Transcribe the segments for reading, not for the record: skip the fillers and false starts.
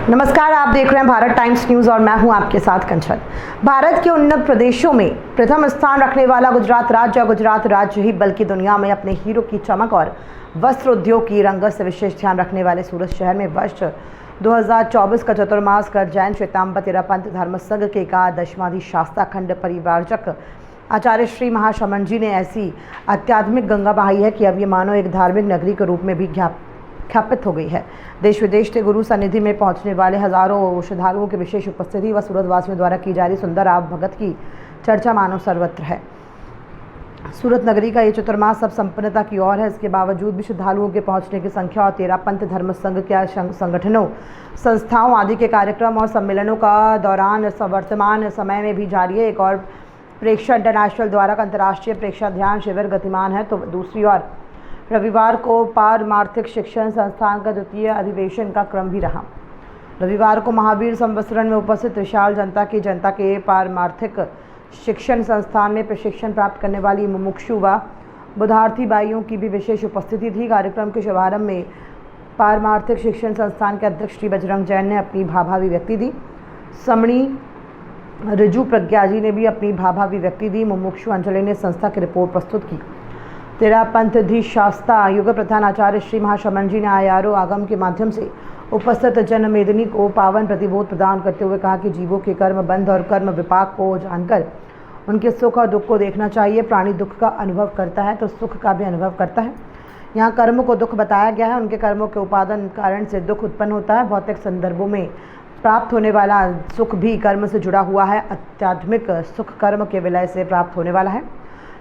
नमस्कार, आप देख रहे हैं भारत टाइम्स न्यूज़ और मैं हूं आपके साथ कंचन। भारत के उन्नत प्रदेशों में प्रथम स्थान रखने वाला गुजरात राज्य ही बल्कि दुनिया में अपने हीरो की चमक और वस्त्र उद्योग की रंगत से विशेष ध्यान रखने वाले सूरत शहर में वर्ष 2024 का चतुर्मास कर जैन श्वेतांबर तेरापंथ धर्म संघ के एकादशमाधिशास्ता खंड परिवारजक आचार्य श्री महाशमन जी ने ऐसी आध्यात्मिक गंगा बहाई है कि अब ये मानो एक धार्मिक नगरी के रूप में भी ख्यापित हो गई है। देश विदेश से गुरु सन्निधि में पहुंचने वाले हजारों श्रद्धालुओं की विशेष उपस्थिति व सूरतवासियों द्वारा की जा रही सुंदर आव भगत की चर्चा मानव सर्वत्र है। सूरत नगरी का ये चतुर्मास सब संपन्नता की ओर है। इसके बावजूद भी श्रद्धालुओं के पहुंचने की संख्या और तेरापंथ धर्म संघ के संगठनों, संस्थाओं आदि के कार्यक्रम और सम्मेलनों का दौरान वर्तमान समय में भी जारी है। एक और प्रेक्षा इंटरनेशनल द्वारा अंतर्राष्ट्रीय प्रेक्षा ध्यान शिविर गतिमान है, तो दूसरी ओर रविवार को पारमार्थिक शिक्षण संस्थान का द्वितीय अधिवेशन का क्रम भी रहा। रविवार को महावीर संवत्सरण में उपस्थित विशाल जनता के पारमार्थिक शिक्षण संस्थान में प्रशिक्षण प्राप्त करने वाली मुमुक्षु व बुधार्थी बाइयों की भी विशेष उपस्थिति थी। कार्यक्रम के शुभारंभ में पारमार्थिक शिक्षण संस्थान के अध्यक्ष श्री बजरंग जैन ने अपनी भाभा अभिव्यक्ति दी। समणी रिजु प्रज्ञा जी ने भी अपनी भाभा अभिव्यक्ति दी। मुमुक्षु अंजलि ने संस्था की रिपोर्ट प्रस्तुत की। तेरापंथधीशास्ता युग प्रधान आचार्य श्री महाशमन जी ने आयारो आगम के माध्यम से उपस्थित जनमेदिनी को पावन प्रतिबोध प्रदान करते हुए कहा कि जीवों के कर्म बंध और कर्म विपाक को जानकर उनके सुख और दुख को देखना चाहिए। प्राणी दुख का अनुभव करता है तो सुख का भी अनुभव करता है। यहाँ कर्म को दुख बताया गया है। उनके कर्मों के उपादान कारण से दुख उत्पन्न होता है। भौतिक संदर्भों में प्राप्त होने वाला सुख भी कर्म से जुड़ा हुआ है। आध्यात्मिक सुख कर्म के विलय से प्राप्त होने वाला है।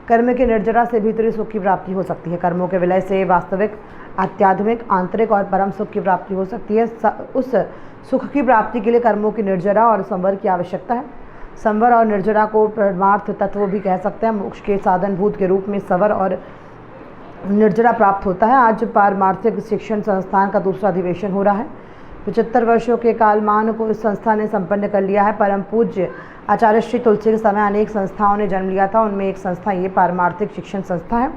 कर्म के निर्जरा से भीतरी सुख की प्राप्ति हो सकती है। कर्मों के विलय से वास्तविक आध्यात्मिक आंतरिक और परम सुख की प्राप्ति हो सकती है। उस सुख की प्राप्ति के लिए कर्मों की निर्जरा और संवर की आवश्यकता है। संवर और निर्जरा को परमार्थ तत्व भी कह सकते हैं। मोक्ष के साधनभूत के रूप में संवर और निर्जरा प्राप्त होता है। आज पारमार्थिक शिक्षण संस्थान का दूसरा अधिवेशन हो रहा है। 75 वर्षों के कालमान को इस संस्था ने संपन्न कर लिया है। परम पूज्य आचार्य श्री तुलसी के समय अनेक संस्थाओं ने जन्म लिया था। उनमें एक संस्था ये पारमार्थिक शिक्षण संस्था है।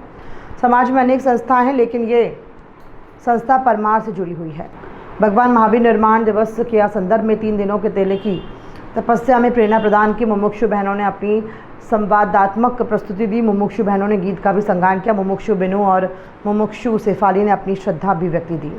समाज में अनेक संस्थाएं हैं, लेकिन ये संस्था परमार्थ से जुड़ी हुई है। भगवान महावीर निर्माण दिवस के संदर्भ में 3 दिनों के तेले की तपस्या में प्रेरणा प्रदान की। मुमुक्षु बहनों ने अपनी संवादात्मक प्रस्तुति दी। मुमुक्षु बहनों ने गीत का भी संगान किया। मुमुक्षु बिनु और मुमुक्षु शेफाली ने अपनी श्रद्धा अभिव्यक्ति दी।